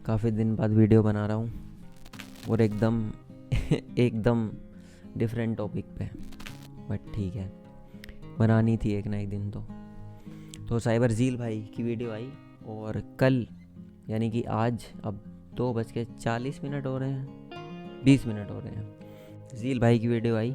काफ़ी दिन बाद वीडियो बना रहा हूँ और एकदम एकदम डिफरेंट टॉपिक पे, बट ठीक है, बनानी थी एक ना एक दिन। तो साइबर झील भाई की वीडियो आई और कल यानी कि आज अब 2:40 हो रहे हैं, 20 मिनट हो रहे हैं, झील भाई की वीडियो आई।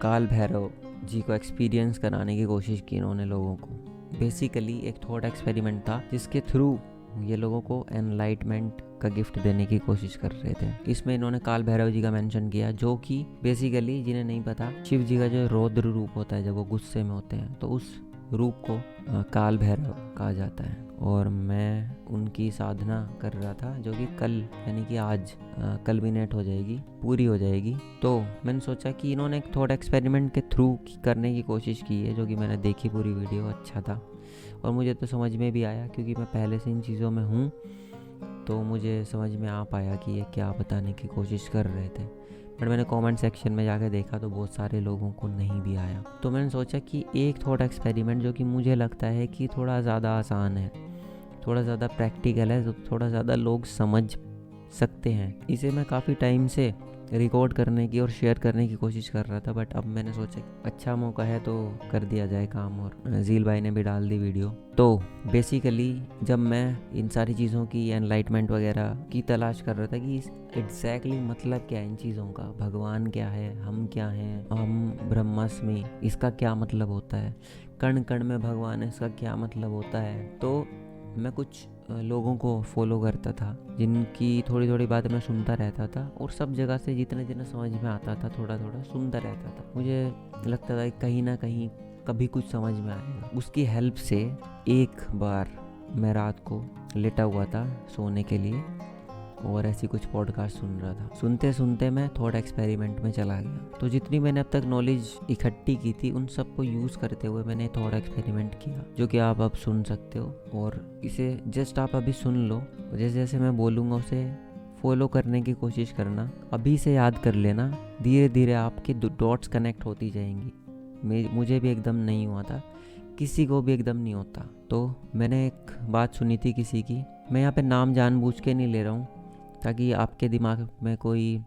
काल भैरव जी को एक्सपीरियंस कराने की कोशिश की इन्होंने लोगों को। बेसिकली एक थॉट एक्सपेरिमेंट था जिसके थ्रू ये लोगों को एनलाइटमेंट का गिफ्ट देने की कोशिश कर रहे थे। इसमें इन्होंने काल भैरव जी का मेंशन किया, जो कि बेसिकली जिन्हें नहीं पता, शिव जी का जो रौद्र रूप होता है जब वो गुस्से में होते हैं, तो उस रूप को काल भैरव कहा जाता है। और मैं उनकी साधना कर रहा था, जो कि कल यानी कि आज कल्मिनेट हो जाएगी, पूरी हो जाएगी। तो मैंने सोचा कि इन्होंने एक थॉट एक्सपेरिमेंट के थ्रू करने की कोशिश की है, जो कि मैंने देखी पूरी वीडियो, अच्छा था और मुझे तो समझ में भी आया, क्योंकि मैं पहले से इन चीज़ों में हूँ, तो मुझे समझ में आ पाया कि ये क्या बताने की कोशिश कर रहे थे। बट मैंने कमेंट सेक्शन में जाके देखा तो बहुत सारे लोगों को नहीं भी आया। तो मैंने सोचा कि एक थॉट एक्सपेरिमेंट जो कि मुझे लगता है कि थोड़ा ज़्यादा आसान है, थोड़ा ज़्यादा प्रैक्टिकल है, तो थोड़ा ज़्यादा लोग समझ सकते हैं, इसे मैं काफ़ी टाइम से रिकॉर्ड करने की और शेयर करने की कोशिश कर रहा था। बट अब मैंने सोचा अच्छा मौका है तो कर दिया जाए काम, और झील भाई ने भी डाल दी वीडियो। तो बेसिकली जब मैं इन सारी चीज़ों की एनलाइटमेंट वगैरह की तलाश कर रहा था कि एग्जैक्टली मतलब क्या है इन चीज़ों का, भगवान क्या है, हम क्या हैं, हम ब्रह्मास्मि, इसका क्या मतलब होता है, कण कण में भगवान है, इसका क्या मतलब होता है, तो मैं कुछ लोगों को फॉलो करता था जिनकी थोड़ी थोड़ी बातें मैं सुनता रहता था, और सब जगह से जितने जितने समझ में आता था थोड़ा थोड़ा सुनता रहता था। मुझे लगता था कि कहीं ना कहीं कभी कुछ समझ में आएगा। उसकी हेल्प से एक बार मैं रात को लेटा हुआ था सोने के लिए और ऐसी कुछ पॉडकास्ट सुन रहा था। सुनते सुनते मैं थॉट एक्सपेरिमेंट में चला गया। तो जितनी मैंने अब तक नॉलेज इकट्ठी की थी उन सबको यूज़ करते हुए मैंने थॉट एक्सपेरिमेंट किया, जो कि आप अब सुन सकते हो। और इसे जस्ट आप अभी सुन लो, जैसे जैसे मैं बोलूँगा उसे फॉलो करने की कोशिश करना, अभी से याद कर लेना, धीरे धीरे आपके डॉट्स कनेक्ट होती जाएंगी। मुझे भी एकदम नहीं हुआ था, किसी को भी एकदम नहीं होता। तो मैंने एक बात सुनी थी किसी की, मैं यहाँ पे नाम जानबूझ के नहीं ले रहा हूँ ताकि आपके दिमाग में कोई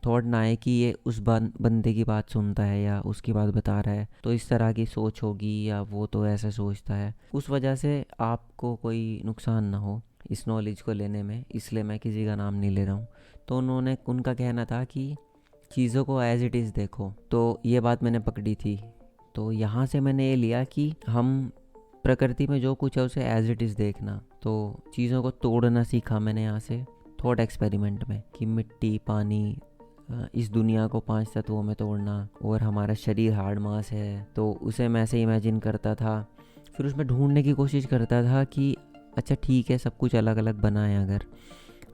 थॉट ना आए कि ये उस बंदे की बात सुनता है या उसकी बात बता रहा है तो इस तरह की सोच होगी, या वो तो ऐसा सोचता है, उस वजह से आपको कोई नुकसान ना हो इस नॉलेज को लेने में, इसलिए मैं किसी का नाम नहीं ले रहा हूँ। तो उनका कहना था कि चीज़ों को एज इट इज़ देखो, तो ये बात मैंने पकड़ी थी। तो यहाँ से मैंने ये लिया कि हम प्रकृति में जो कुछ है उसे एज इट इज़ देखना। तो चीज़ों को तोड़ना सीखा मैंने यहाँ से थॉट एक्सपेरिमेंट में, कि मिट्टी, पानी, इस दुनिया को 5 तत्वों में तोड़ना, और हमारा शरीर हार्ड मास है तो उसे मैं ऐसे इमेजिन करता था। फिर उसमें ढूंढने की कोशिश करता था कि अच्छा ठीक है, सब कुछ अलग अलग बना है, अगर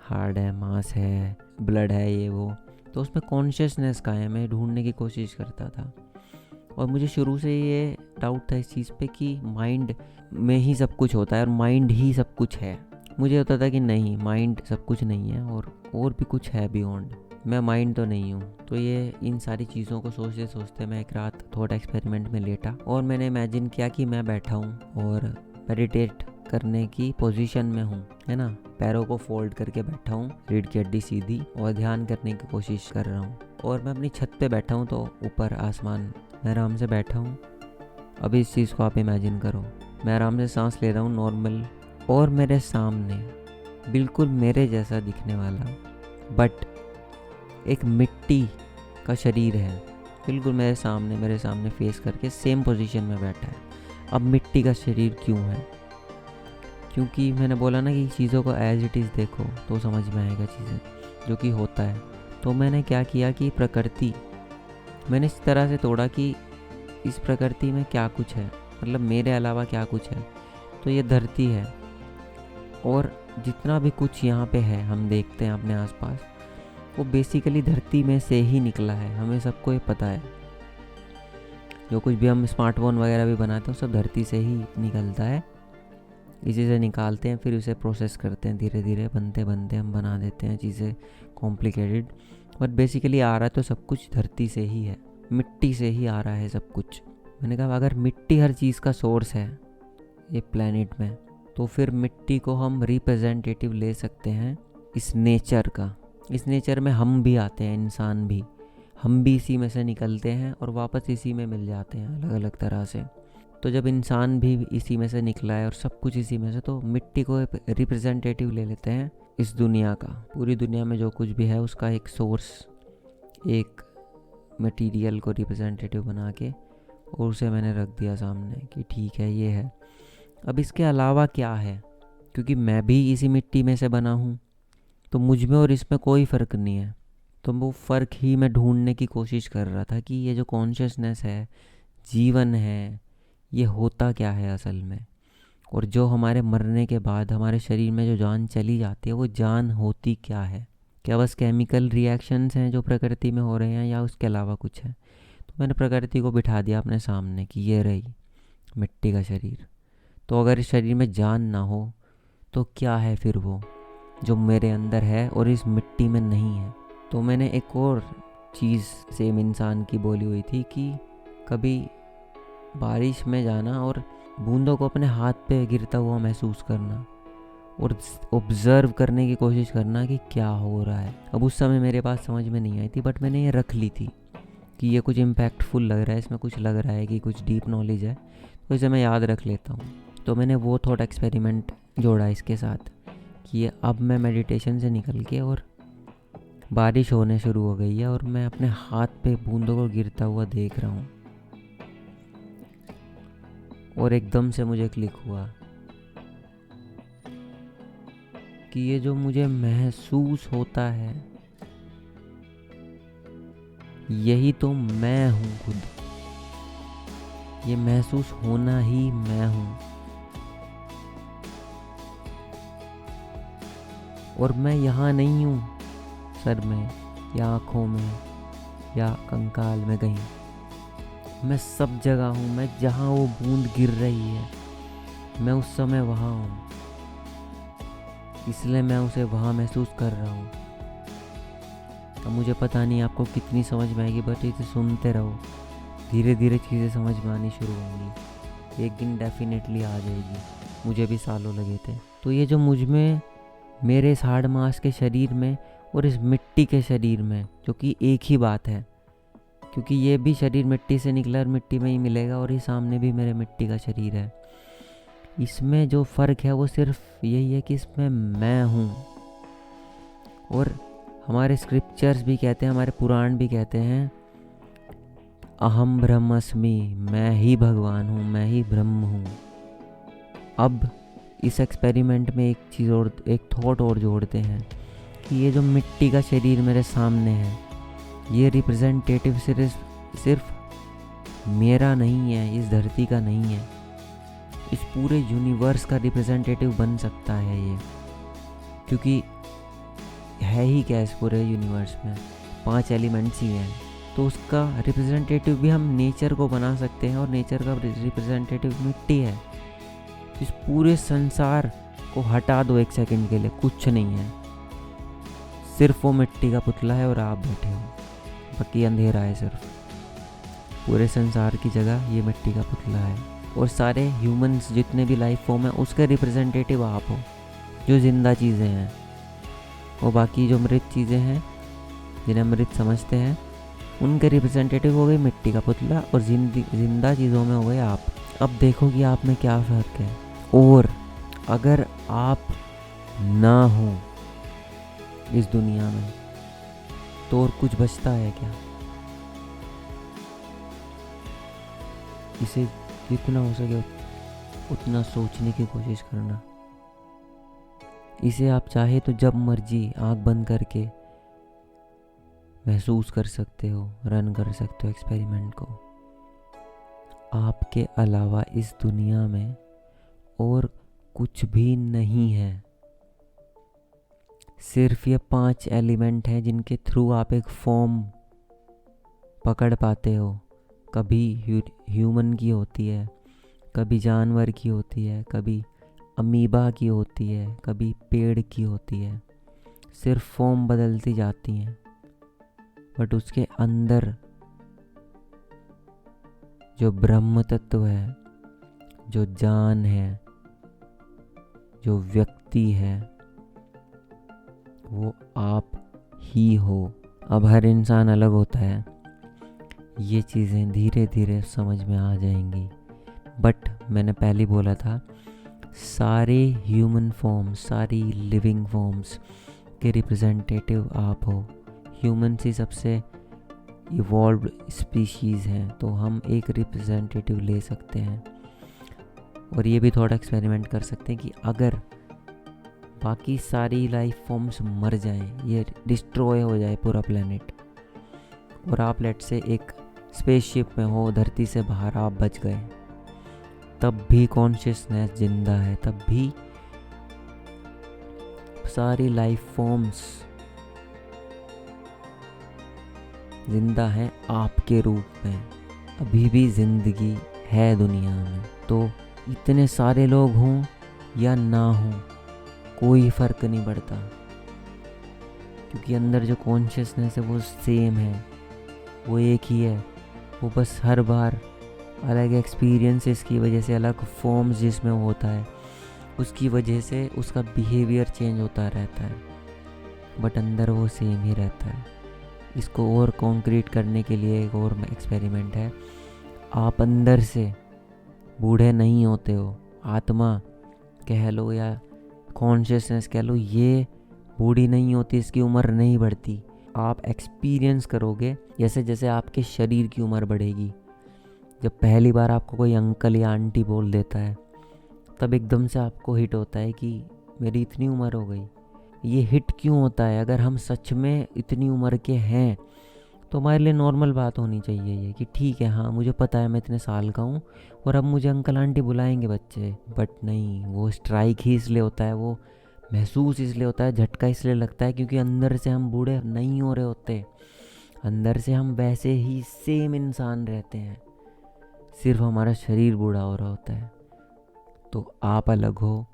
हार्ड है, मास है, ब्लड है, ये वो, तो उसमें कॉन्शियसनेस का है, मैं ढूंढने की कोशिश करता था। और मुझे शुरू से ये डाउट था इस चीज़ पे कि माइंड में ही सब कुछ होता है और माइंड ही सब कुछ है। मुझे होता था कि नहीं, माइंड सब कुछ नहीं है और भी कुछ है बियॉन्ड, मैं माइंड तो नहीं हूँ। तो ये इन सारी चीज़ों को सोचते सोचते मैं एक रात थॉट एक्सपेरिमेंट में लेटा और मैंने इमेजिन किया कि मैं बैठा हूँ और मेडिटेट करने की पोजीशन में हूँ, है ना, पैरों को फोल्ड करके बैठा हूँ, रीढ़ की हड्डी सीधी, और ध्यान करने की कोशिश कर रहा हूँ। और मैं अपनी छत पे बैठा हूँ, तो ऊपर आसमान, मैं आराम से बैठा हूँ। अभी इस चीज़ को आप इमेजिन करो, मैं आराम से सांस ले रहा हूँ नॉर्मल, और मेरे सामने बिल्कुल मेरे जैसा दिखने वाला बट एक मिट्टी का शरीर है, बिल्कुल मेरे सामने फेस करके सेम पोजीशन में बैठा है। अब मिट्टी का शरीर क्यों है? क्योंकि मैंने बोला ना कि चीज़ों को एज इट इज़ देखो तो समझ में आएगा चीज़ें, जो कि होता है। तो मैंने क्या किया कि प्रकृति मैंने इस तरह से तोड़ा कि इस प्रकृति में क्या कुछ है, मतलब मेरे अलावा क्या कुछ है। तो ये धरती है, और जितना भी कुछ यहाँ पे है हम देखते हैं अपने आसपास, वो बेसिकली धरती में से ही निकला है, हमें सबको ये पता है। जो कुछ भी हम स्मार्टफोन वगैरह भी बनाते हैं सब धरती से ही निकलता है, इसी से निकालते हैं, फिर उसे प्रोसेस करते हैं, धीरे धीरे बनते बनते हम बना देते हैं चीज़ें कॉम्प्लिकेटेड। बट बेसिकली आ रहा है तो सब कुछ धरती से ही है, मिट्टी से ही आ रहा है सब कुछ। मैंने कहा अगर मिट्टी हर चीज़ का सोर्स है ये प्लैनेट में, तो फिर मिट्टी को हम रिप्रेजेंटेटिव ले सकते हैं इस नेचर का। इस नेचर में हम भी आते हैं, इंसान भी, हम भी इसी में से निकलते हैं और वापस इसी में मिल जाते हैं अलग अलग तरह से। तो जब इंसान भी इसी में से निकला है और सब कुछ इसी में से, तो मिट्टी को रिप्रेजेंटेटिव ले लेते हैं इस दुनिया का। पूरी दुनिया में जो कुछ भी है उसका एक सोर्स, एक मटेरियल को रिप्रेजेंटेटिव बना के, और उसे मैंने रख दिया सामने कि ठीक है ये है। अब इसके अलावा क्या है, क्योंकि मैं भी इसी मिट्टी में से बना हूँ, तो मुझ में और इसमें कोई फ़र्क नहीं है। तो वो फ़र्क ही मैं ढूंढने की कोशिश कर रहा था कि ये जो कॉन्शियसनेस है, जीवन है, ये होता क्या है असल में। और जो हमारे मरने के बाद हमारे शरीर में जो जान चली जाती है, वो जान होती क्या है। क्या बस केमिकल रिएक्शंस हैं जो प्रकृति में हो रहे हैं, या उसके अलावा कुछ है। तो मैंने प्रकृति को बिठा दिया अपने सामने कि ये रही मिट्टी का शरीर। तो अगर इस शरीर में जान ना हो तो क्या है फिर वो जो मेरे अंदर है और इस मिट्टी में नहीं है। तो मैंने एक और चीज़ सेम इंसान की बोली हुई थी कि कभी बारिश में जाना और बूंदों को अपने हाथ पे गिरता हुआ महसूस करना और ऑब्ज़र्व करने की कोशिश करना कि क्या हो रहा है। अब उस समय मेरे पास समझ में नहीं आई थी, बट मैंने ये रख ली थी कि ये कुछ इम्पैक्टफुल लग रहा है, इसमें कुछ लग रहा है कि कुछ डीप नॉलेज है, तो इसे मैं याद रख लेता हूँ। तो मैंने वो थॉट एक्सपेरिमेंट जोड़ा इसके साथ कि अब मैं मेडिटेशन से निकल के और बारिश होने शुरू हो गई है और मैं अपने हाथ पे बूंदों को गिरता हुआ देख रहा हूँ। और एकदम से मुझे क्लिक हुआ कि ये जो मुझे महसूस होता है, यही तो मैं हूँ खुद। ये महसूस होना ही मैं हूँ। और मैं यहाँ नहीं हूँ सर में या आँखों में या कंकाल में कहीं, मैं सब जगह हूँ। मैं जहाँ वो बूंद गिर रही है, मैं उस समय वहाँ हूँ, इसलिए मैं उसे वहाँ महसूस कर रहा हूँ। अब मुझे पता नहीं आपको कितनी समझ में आएगी, बट इसे सुनते रहो, धीरे धीरे चीज़ें समझ में आनी शुरू होंगी। एक दिन डेफिनेटली आ जाएगी, मुझे भी सालों लगे थे। तो ये जो मुझ में, मेरे इस हाड़ मांस के शरीर में और इस मिट्टी के शरीर में, जो कि एक ही बात है, क्योंकि ये भी शरीर मिट्टी से निकला और मिट्टी में ही मिलेगा, और ये सामने भी मेरे मिट्टी का शरीर है। इसमें जो फ़र्क है वो सिर्फ यही है कि इसमें मैं हूँ। और हमारे स्क्रिप्चर्स भी कहते हैं, हमारे पुराण भी कहते हैं, अहम ब्रह्मस्मि, मैं ही भगवान हूँ, मैं ही ब्रह्म हूँ। अब इस एक्सपेरिमेंट में एक चीज़ और, एक थॉट और जोड़ते हैं कि ये जो मिट्टी का शरीर मेरे सामने है, ये रिप्रेजेंटेटिव सिर्फ मेरा नहीं है, इस धरती का नहीं है, इस पूरे यूनिवर्स का रिप्रेजेंटेटिव बन सकता है ये। क्योंकि है ही क्या इस पूरे यूनिवर्स में, 5 एलिमेंट्स ही हैं, तो उसका रिप्रेजेंटेटिव भी हम नेचर को बना सकते हैं, और नेचर का रिप्रेजेंटेटिव मिट्टी है। इस पूरे संसार को हटा दो एक सेकंड के लिए, कुछ नहीं है, सिर्फ वो मिट्टी का पुतला है और आप बैठे हो, बाकी अंधेरा है सिर्फ। पूरे संसार की जगह ये मिट्टी का पुतला है, और सारे ह्यूमंस जितने भी लाइफ फॉर्म है उसके रिप्रेजेंटेटिव आप हो, जो ज़िंदा चीज़ें हैं। और बाकी जो मृत चीज़ें हैं, जिन्हें मृत समझते हैं, उनके रिप्रेजेंटेटिव हो गई मिट्टी का पुतला, और जिंदा चीज़ों में हो गए आप। अब देखो कि आप में क्या फ़र्क है। और अगर आप ना हो इस दुनिया में, तो और कुछ बचता है क्या? इसे जितना हो सके उतना सोचने की कोशिश करना। इसे आप चाहे तो जब मर्जी आंख बंद करके महसूस कर सकते हो, रन कर सकते हो एक्सपेरिमेंट को। आपके अलावा इस दुनिया में और कुछ भी नहीं है, सिर्फ ये 5 एलिमेंट हैं जिनके थ्रू आप एक फॉर्म पकड़ पाते हो। कभी ह्यूमन की होती है, कभी जानवर की होती है, कभी अमीबा की होती है, कभी पेड़ की होती है। सिर्फ फॉर्म बदलती जाती हैं, बट उसके अंदर जो ब्रह्म तत्व है, जो जान है, जो व्यक्ति है वो आप ही हो। अब हर इंसान अलग होता है, ये चीज़ें धीरे धीरे समझ में आ जाएंगी। बट मैंने पहले बोला था, सारे ह्यूमन फॉर्म्स, सारी लिविंग फॉर्म्स के रिप्रेजेंटेटिव आप हो। ह्यूमन्स ही सबसे इवॉल्व्ड स्पीशीज़ हैं, तो हम एक रिप्रेजेंटेटिव ले सकते हैं। और ये भी थोड़ा एक्सपेरिमेंट कर सकते हैं कि अगर बाकी सारी लाइफ फॉर्म्स मर जाएं, ये डिस्ट्रॉय हो जाए पूरा प्लेनेट, और आप लेट से एक स्पेसशिप में हो, धरती से बाहर आप बच गए, तब भी कॉन्शियसनेस जिंदा है, तब भी सारी लाइफ फॉर्म्स जिंदा है आपके रूप में। अभी भी जिंदगी है दुनिया में। तो इतने सारे लोग हों या ना हों, कोई फ़र्क नहीं पड़ता, क्योंकि अंदर जो कॉन्शियसनेस है वो सेम है, वो एक ही है। वो बस हर बार अलग एक्सपीरियंसेस की वजह से, अलग फॉर्म्स जिसमें होता है, उसकी वजह से उसका बिहेवियर चेंज होता रहता है, बट अंदर वो सेम ही रहता है। इसको और कॉन्क्रीट करने के लिए एक और एक्सपेरिमेंट है। आप अंदर से बूढ़े नहीं होते हो, आत्मा कह लो या कॉन्शियसनेस कह लो, ये बूढ़ी नहीं होती, इसकी उम्र नहीं बढ़ती। आप एक्सपीरियंस करोगे जैसे जैसे आपके शरीर की उम्र बढ़ेगी। जब पहली बार आपको कोई अंकल या आंटी बोल देता है, तब एकदम से आपको हिट होता है कि मेरी इतनी उम्र हो गई। ये हिट क्यों होता है? अगर हम सच में इतनी उम्र के हैं तो हमारे लिए नॉर्मल बात होनी चाहिए ये कि ठीक है, हाँ मुझे पता है मैं इतने साल का हूँ और अब मुझे अंकल आंटी बुलाएंगे बच्चे। बट नहीं, वो स्ट्राइक ही इसलिए होता है, वो महसूस इसलिए होता है, झटका इसलिए लगता है क्योंकि अंदर से हम बूढ़े नहीं हो रहे होते। अंदर से हम वैसे ही सेम इंसान रहते हैं, सिर्फ हमारा शरीर बूढ़ा हो रहा होता है। तो आप अलग हो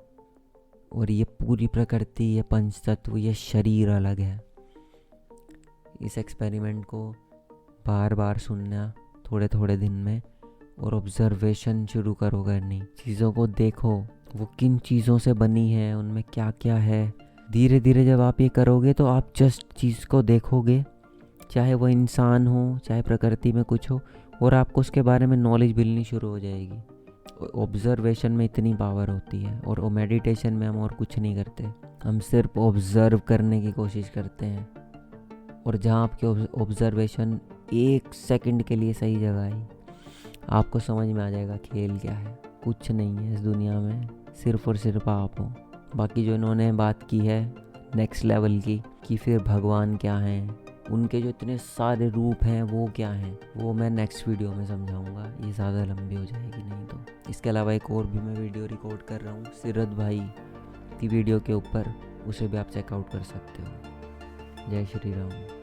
और ये पूरी प्रकृति, ये पंच तत्व, ये शरीर अलग है। इस एक्सपेरिमेंट को बार बार सुनना थोड़े थोड़े दिन में, और ऑब्जर्वेशन शुरू करो करनी। चीज़ों को देखो, वो किन चीज़ों से बनी है, उनमें क्या क्या है। धीरे धीरे जब आप ये करोगे तो आप जस्ट चीज़ को देखोगे, चाहे वो इंसान हो, चाहे प्रकृति में कुछ हो, और आपको उसके बारे में नॉलेज मिलनी शुरू हो जाएगी। ऑब्जर्वेशन में इतनी पावर होती है। और मेडिटेशन में हम और कुछ नहीं करते, हम सिर्फ ऑब्जर्व करने की कोशिश करते हैं। और जहाँ आपकी ऑब्जर्वेशन 1 सेकंड के लिए सही जगह आई, आपको समझ में आ जाएगा खेल क्या है। कुछ नहीं है इस दुनिया में, सिर्फ और सिर्फ आप हो। बाकी जो इन्होंने बात की है नेक्स्ट लेवल की, कि फिर भगवान क्या हैं, उनके जो इतने सारे रूप हैं वो क्या हैं, वो मैं नेक्स्ट वीडियो में समझाऊंगा। ये ज़्यादा लंबी हो जाएगी नहीं तो। इसके अलावा एक और भी मैं वीडियो रिकॉर्ड कर रहा हूँ सिरत भाई की वीडियो के ऊपर, उसे भी आप चेकआउट कर सकते हो। जय श्री राम।